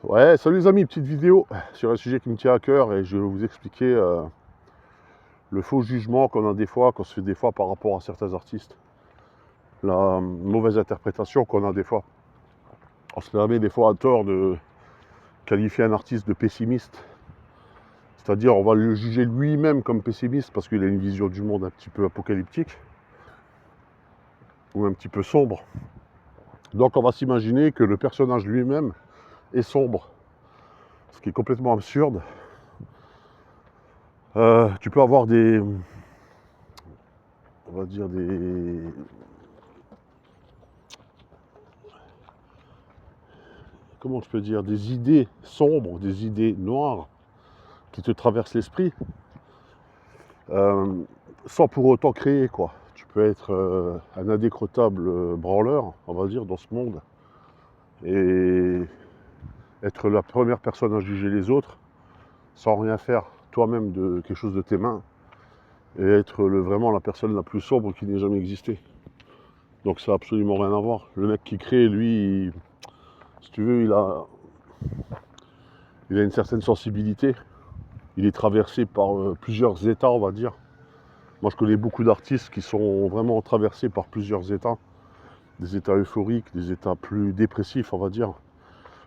Ouais, salut les amis, petite vidéo sur un sujet qui me tient à cœur et je vais vous expliquer le faux jugement qu'on a des fois, qu'on se fait des fois par rapport à certains artistes. La mauvaise interprétation qu'on a des fois. On se permet des fois à tort de qualifier un artiste de pessimiste. C'est-à-dire on va le juger lui-même comme pessimiste parce qu'il a une vision du monde un petit peu apocalyptique ou un petit peu sombre. Donc on va s'imaginer que le personnage lui-même est sombre. Ce qui est complètement absurde. Tu peux avoir on va dire comment je peux dire, des idées sombres, des idées noires qui te traversent l'esprit, euh, sans pour autant créer, quoi. Tu peux être un indécrottable branleur, on va dire, dans ce monde, et être la première personne à juger les autres, sans rien faire toi-même de quelque chose de tes mains, et être vraiment la personne la plus sombre qui n'ait jamais existé. Donc ça n'a absolument rien à voir. Le mec qui crée, lui, si tu veux, il a une certaine sensibilité. Il est traversé par plusieurs états, on va dire. Moi, je connais beaucoup d'artistes qui sont vraiment traversés par plusieurs états. Des états euphoriques, des états plus dépressifs, on va dire,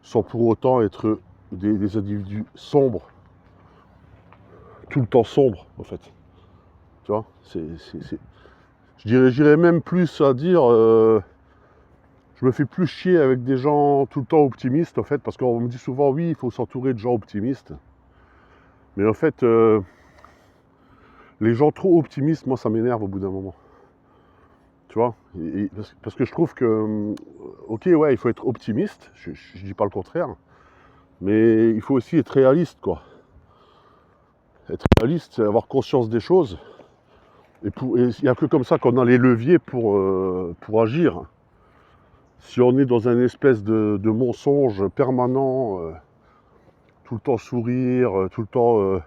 sans pour autant être des individus sombres, tout le temps sombres, en fait. Tu vois, j'irais même plus à dire, je me fais plus chier avec des gens tout le temps optimistes, en fait, parce qu'on me dit souvent, oui, il faut s'entourer de gens optimistes. Mais en fait, les gens trop optimistes, moi, ça m'énerve au bout d'un moment. Tu vois, parce que je trouve que, ok, ouais, il faut être optimiste, je dis pas le contraire, mais il faut aussi être réaliste, quoi. Être réaliste, c'est avoir conscience des choses, et il n'y a que comme ça qu'on a les leviers pour agir. Si on est dans un espèce de mensonge permanent, tout le temps sourire, tout le temps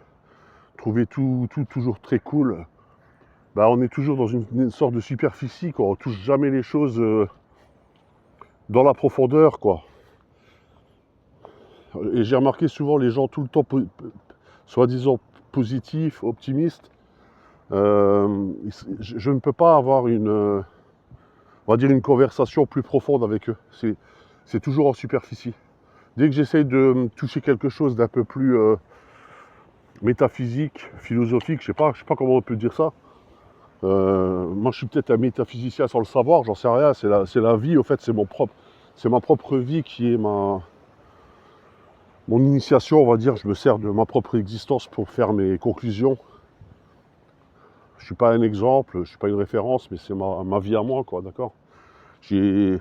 trouver tout toujours très cool, bah on est toujours dans une sorte de superficie, quoi. On touche jamais les choses dans la profondeur, quoi. Et j'ai remarqué souvent les gens tout le temps soi-disant positifs, optimistes. Je ne peux pas avoir on va dire une conversation plus profonde avec eux. C'est toujours en superficie. Dès que j'essaye de toucher quelque chose d'un peu plus métaphysique, philosophique, je sais pas comment on peut dire ça. Moi, je suis peut-être un métaphysicien sans le savoir, j'en sais rien. C'est la vie, au fait, c'est ma propre vie qui est mon initiation, on va dire. Je me sers de ma propre existence pour faire mes conclusions. Je suis pas un exemple, je suis pas une référence, mais c'est ma vie à moi, quoi, d'accord. Il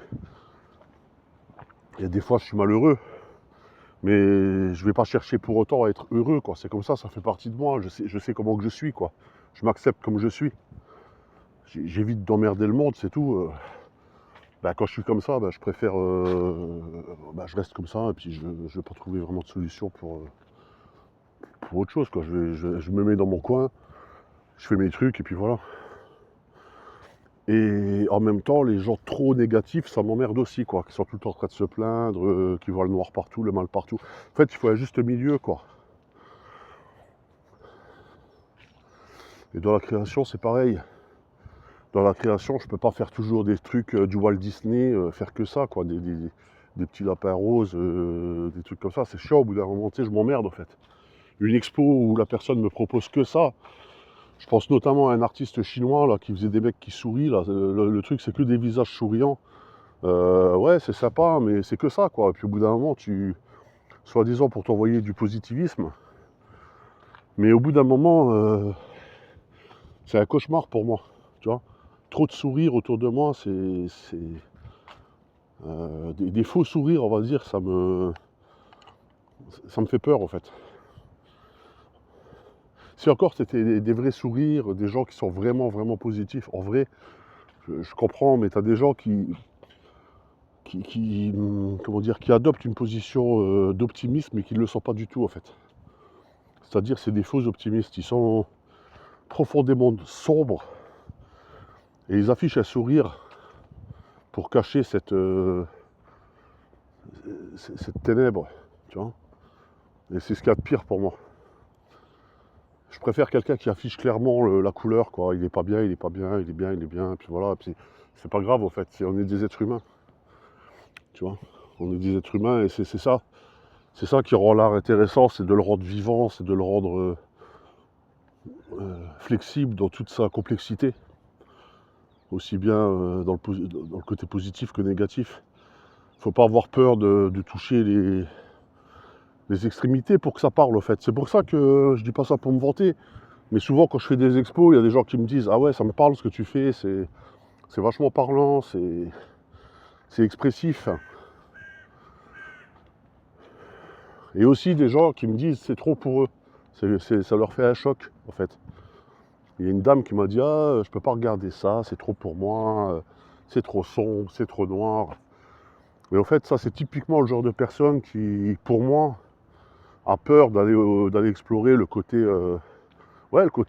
y a des fois, je suis malheureux, mais je vais pas chercher pour autant à être heureux, quoi. C'est comme ça fait partie de moi. Je sais comment que je suis, quoi. Je m'accepte comme je suis. J'évite d'emmerder le monde, c'est tout. Quand je suis comme ça, je préfère, je reste comme ça, et puis je vais pas trouver vraiment de solution pour autre chose, quoi. Je me mets dans mon coin, je fais mes trucs, et puis voilà. Et en même temps, les gens trop négatifs, ça m'emmerde aussi, quoi. Qui sont tout le temps en train de se plaindre, qui voient le noir partout, le mal partout. En fait, il faut un juste milieu, quoi. Et dans la création, c'est pareil. Dans la création, je peux pas faire toujours des trucs du Walt Disney, faire que ça, quoi. Des petits lapins roses, des trucs comme ça. C'est chiant, au bout d'un moment, tu sais, je m'emmerde, en fait. Une expo où la personne me propose que ça. Je pense notamment à un artiste chinois, là, qui faisait des mecs qui sourient, là. Le truc, c'est que des visages souriants. Ouais, c'est sympa, mais c'est que ça, quoi. Et puis au bout d'un moment, soi-disant pour t'envoyer du positivisme, mais au bout d'un moment, c'est un cauchemar pour moi, tu vois. Trop de sourires autour de moi, des faux sourires, on va dire, ça me fait peur, en fait. Si encore c'était des vrais sourires, des gens qui sont vraiment, vraiment positifs, en vrai, je comprends, mais t'as des gens comment dire, qui adoptent une position d'optimisme, mais qui ne le sont pas du tout, en fait. C'est-à-dire, c'est des faux optimistes. Ils sont profondément sombres et ils affichent un sourire pour cacher cette ténèbre. Tu tu vois. Et c'est ce qu'il y a de pire pour moi. Je préfère quelqu'un qui affiche clairement la couleur, quoi. Il est pas bien, il est pas bien, il est bien, il est bien, et puis voilà. Et puis c'est pas grave, en fait. On est des êtres humains, tu vois. On est des êtres humains, et c'est ça. C'est ça qui rend l'art intéressant, c'est de le rendre vivant, c'est de le rendre flexible dans toute sa complexité. Aussi bien dans le côté positif que négatif. Il ne faut pas avoir peur de toucher les extrémités pour que ça parle, en fait. C'est pour ça que je dis pas ça pour me vanter, mais souvent quand je fais des expos, il y a des gens qui me disent « Ah ouais, ça me parle ce que tu fais, c'est vachement parlant, c'est expressif. » Et aussi des gens qui me disent « C'est trop pour eux. » Ça leur fait un choc, en fait. Il y a une dame qui m'a dit « Ah, je peux pas regarder ça, c'est trop pour moi, c'est trop sombre, c'est trop noir. » Mais en fait, ça, c'est typiquement le genre de personne qui, pour moi, a peur d'aller explorer le côté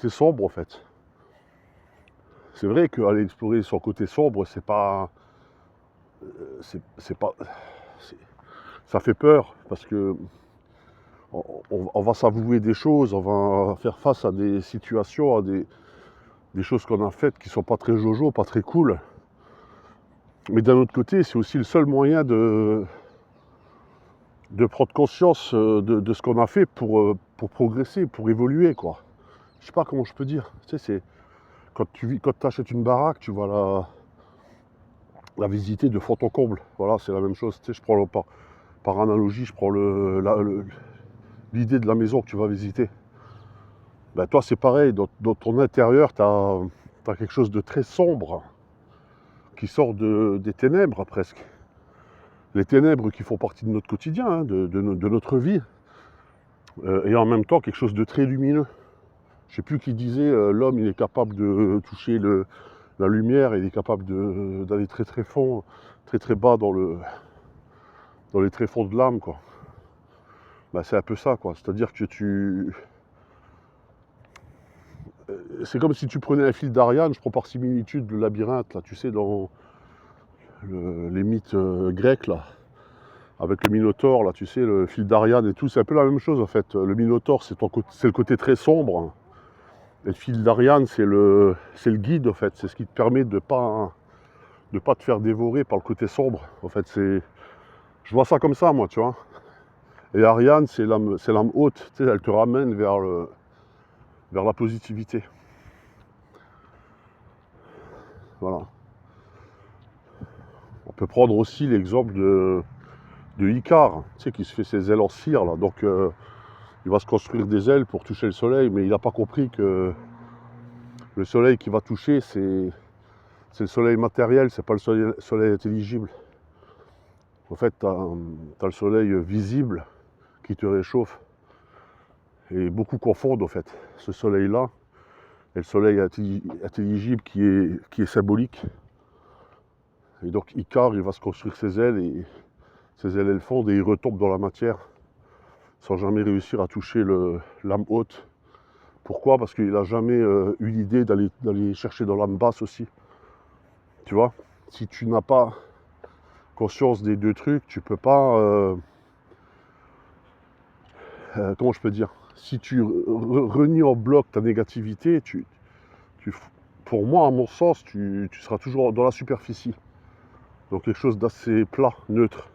sombre, en fait. C'est vrai qu'aller explorer son côté sombre, c'est pas, ça fait peur parce que on va s'avouer des choses, on va faire face à des situations, à des choses qu'on a faites qui sont pas très jojo, pas très cool. Mais d'un autre côté, c'est aussi le seul moyen de prendre conscience de ce qu'on a fait pour progresser, pour évoluer, quoi. Je sais pas comment je peux dire. Tu sais, c'est quand tu achètes une baraque, tu vas la visiter de fond en comble. Voilà, c'est la même chose. Tu sais, je prends par analogie, je prends l'idée de la maison que tu vas visiter. Ben, toi, c'est pareil. Dans ton intérieur, tu as quelque chose de très sombre qui sort des ténèbres, presque. Les ténèbres qui font partie de notre quotidien, hein, de notre vie. Et en même temps, quelque chose de très lumineux. Je ne sais plus qui disait, l'homme, il est capable de toucher la lumière, il est capable d'aller très très fond, très très bas dans les tréfonds de l'âme, quoi. Bah, c'est un peu ça, quoi. C'est-à-dire que c'est comme si tu prenais un fil d'Ariane, je prends par similitude le labyrinthe, là, tu sais, dans les mythes grecs, là, avec le Minotaure, là, tu sais, le fil d'Ariane et tout, c'est un peu la même chose, en fait. Le Minotaure, c'est le côté très sombre, et le fil d'Ariane, c'est le guide, en fait. C'est ce qui te permet de pas te faire dévorer par le côté sombre. En fait, je vois ça comme ça, moi, tu vois. Et Ariane, c'est l'âme haute, tu sais, elle te ramène vers la positivité. Voilà. On peut prendre aussi l'exemple de Icare, tu sais, qui se fait ses ailes en cire, là. Donc, il va se construire des ailes pour toucher le soleil, mais il n'a pas compris que le soleil qu'il va toucher, c'est le soleil matériel, c'est pas le soleil intelligible. En fait, tu as le soleil visible qui te réchauffe. Et beaucoup confondent, en fait, ce soleil-là et le soleil intelligible qui est symbolique. Et donc Icare, il va se construire ses ailes, et ses ailes, elles fondent, et il retombe dans la matière sans jamais réussir à toucher l'âme haute. Pourquoi? Parce qu'il n'a jamais eu l'idée d'aller chercher dans l'âme basse aussi. Tu vois? Si tu n'as pas conscience des deux trucs, tu peux pas... comment je peux dire? Si tu renies en bloc ta négativité, pour moi, à mon sens, tu seras toujours dans la superficie. Donc quelque chose d'assez plat, neutre.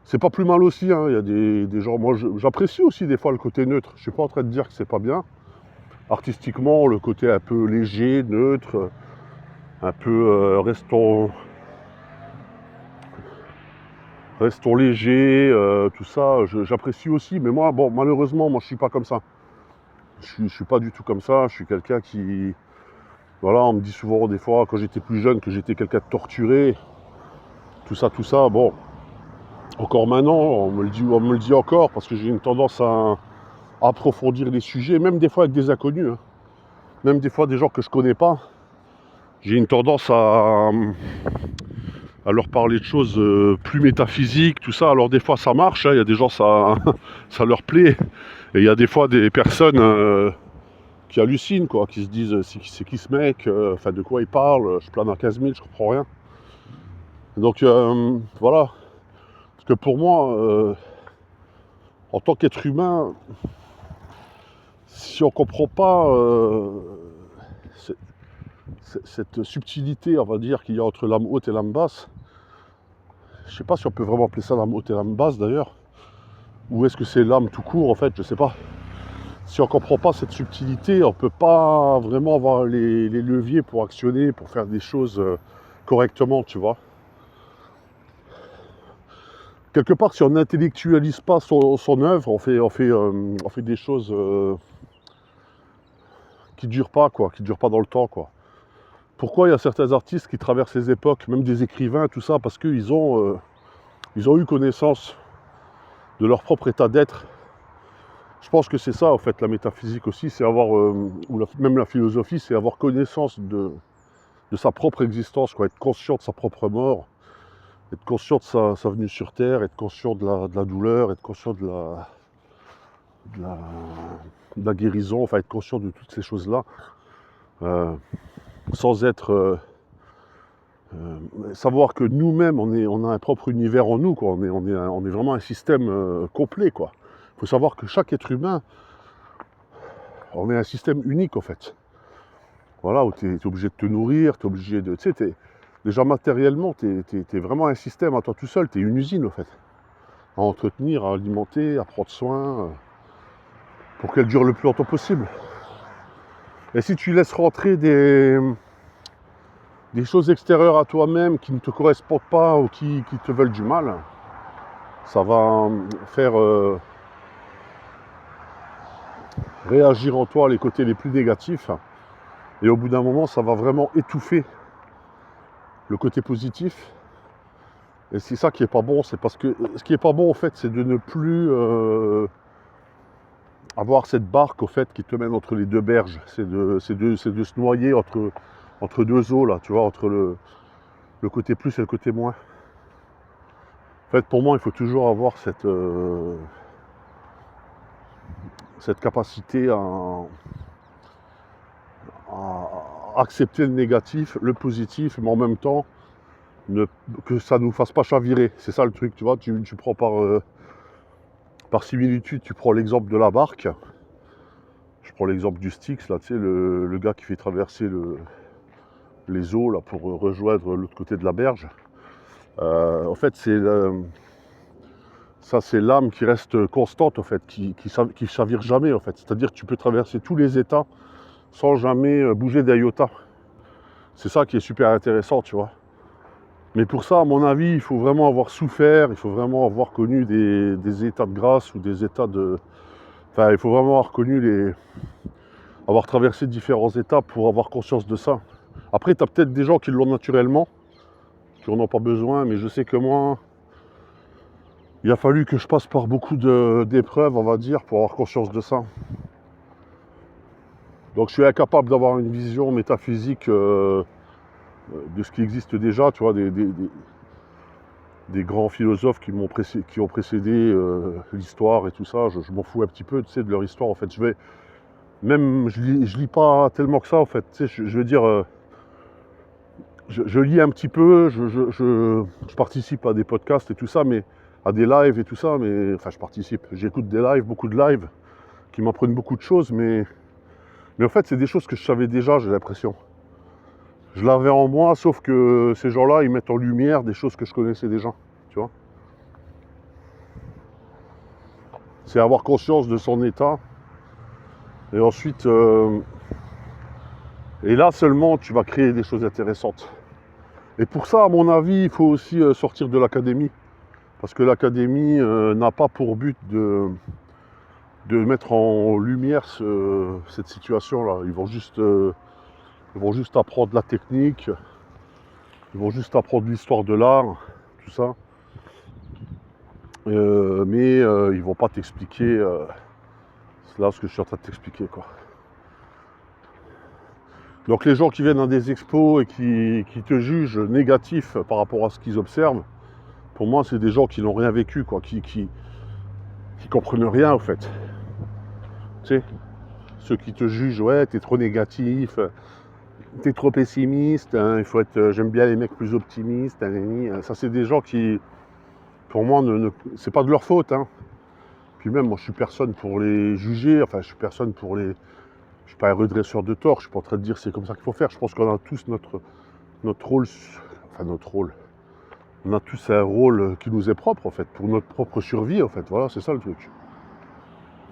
C'est pas plus mal aussi, hein. Il y a des gens... Moi, j'apprécie aussi des fois le côté neutre. Je suis pas en train de dire que c'est pas bien. Artistiquement, le côté un peu léger, neutre, un peu restons légers, tout ça, j'apprécie aussi. Mais moi, bon, malheureusement, moi, je suis pas comme ça. Je suis pas du tout comme ça. Je suis quelqu'un qui... Voilà, on me dit souvent des fois, quand j'étais plus jeune, que j'étais quelqu'un de torturé. Tout ça, bon. Encore maintenant, on me le dit encore, parce que j'ai une tendance à approfondir les sujets, même des fois avec des inconnus, hein. Même des fois des gens que je connais pas. J'ai une tendance à leur parler de choses plus métaphysiques, tout ça. Alors des fois ça marche, hein. Il y a des gens, ça leur plaît. Et il y a des fois des personnes qui hallucinent, quoi, qui se disent c'est qui ce mec, enfin de quoi il parle, je plane à 15 000, je comprends rien. Donc voilà. Parce que pour moi, en tant qu'être humain, si on ne comprend pas cette subtilité, on va dire, qu'il y a entre l'âme haute et l'âme basse, je ne sais pas si on peut vraiment appeler ça l'âme haute et l'âme basse d'ailleurs, ou est-ce que c'est l'âme tout court en fait, je ne sais pas. Si on ne comprend pas cette subtilité, on ne peut pas vraiment avoir les leviers pour actionner, pour faire des choses correctement, tu vois. Quelque part, si on n'intellectualise pas son œuvre, on fait des choses qui ne durent pas, quoi, qui ne durent pas dans le temps, quoi. Pourquoi il y a certains artistes qui traversent les époques, même des écrivains, tout ça, parce qu'ils ont eu connaissance de leur propre état d'être. Je pense que c'est ça, en fait, la métaphysique aussi, c'est avoir, même la philosophie, c'est avoir connaissance de sa propre existence, quoi, être conscient de sa propre mort, être conscient de sa venue sur Terre, être conscient de la douleur, être conscient de la guérison, enfin être conscient de toutes ces choses-là, sans être... savoir que nous-mêmes, on a un propre univers en nous, quoi. On est vraiment un système complet, quoi. Il faut savoir que chaque être humain, on est un système unique, en fait. Voilà, où tu es obligé de te nourrir, tu es obligé de... Tu sais, déjà matériellement, tu es vraiment un système à toi tout seul, tu es une usine, en fait. À entretenir, à alimenter, à prendre soin, pour qu'elle dure le plus longtemps possible. Et si tu laisses rentrer des choses extérieures à toi-même qui ne te correspondent pas ou qui te veulent du mal, ça va faire réagir en toi les côtés les plus négatifs. Et au bout d'un moment, ça va vraiment étouffer le côté positif. Et c'est ça qui est pas bon, c'est parce que ce qui est pas bon, en fait, c'est de ne plus avoir cette barque, au fait, qui te mène entre les deux berges. C'est de se noyer entre deux eaux, là, tu vois, entre le côté plus et le côté moins. En fait, pour moi, il faut toujours avoir cette capacité à accepter le négatif, le positif, mais en même temps, que ça ne nous fasse pas chavirer. C'est ça le truc, tu vois, tu prends par similitude, tu prends l'exemple de la barque. Je prends l'exemple du Styx, là, tu sais, le gars qui fait traverser les eaux là, pour rejoindre l'autre côté de la berge. En fait, ça c'est l'âme qui reste constante, en fait, qui chavire jamais, en fait. C'est-à-dire que tu peux traverser tous les états sans jamais bouger d'un iota. C'est ça qui est super intéressant, tu vois. Mais pour ça, à mon avis, il faut vraiment avoir souffert, il faut vraiment avoir connu des états de grâce ou des états de... Enfin, il faut vraiment avoir connu avoir traversé différents états pour avoir conscience de ça. Après, tu as peut-être des gens qui l'ont naturellement, qui n'en ont pas besoin, mais je sais que moi, il a fallu que je passe par beaucoup d'épreuves, on va dire, pour avoir conscience de ça. Donc je suis incapable d'avoir une vision métaphysique de ce qui existe déjà, tu vois, des grands philosophes qui ont précédé l'histoire et tout ça. Je m'en fous un petit peu, tu sais, de leur histoire, en fait. Je lis pas tellement que ça, en fait. Tu sais, je veux dire, je lis un petit peu, je participe à des podcasts et tout ça, mais à des lives et tout ça, mais enfin, j'écoute des lives, beaucoup de lives qui m'apprennent beaucoup de choses, mais en fait, c'est des choses que je savais déjà, j'ai l'impression. Je l'avais en moi, sauf que ces gens-là, ils mettent en lumière des choses que je connaissais déjà, tu vois. C'est avoir conscience de son état, et ensuite, et là seulement, tu vas créer des choses intéressantes. Et pour ça, à mon avis, il faut aussi sortir de l'académie, parce que l'académie n'a pas pour but de mettre en lumière cette situation-là. Ils vont juste apprendre la technique, ils vont juste apprendre l'histoire de l'art, tout ça. Mais ils vont pas t'expliquer là ce que je suis en train de t'expliquer, quoi. Donc les gens qui viennent dans des expos et qui te jugent négatif par rapport à ce qu'ils observent, pour moi c'est des gens qui n'ont rien vécu, quoi, qui comprennent rien, en fait. Tu sais, ceux qui te jugent, ouais, t'es trop négatif, t'es trop pessimiste, hein, il faut être, j'aime bien les mecs plus optimistes, hein, ça c'est des gens qui, pour moi, c'est pas de leur faute, hein. Puis même, moi, je suis personne pour les juger, enfin, je suis personne pour les... Je suis pas un redresseur de tort, je suis pas en train de dire c'est comme ça qu'il faut faire. Je pense qu'on a tous notre rôle, enfin notre rôle. On a tous un rôle qui nous est propre en fait, pour notre propre survie en fait. Voilà, c'est ça le truc.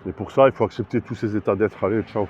Et pour ça, il faut accepter tous ces états d'être. Allez, ciao.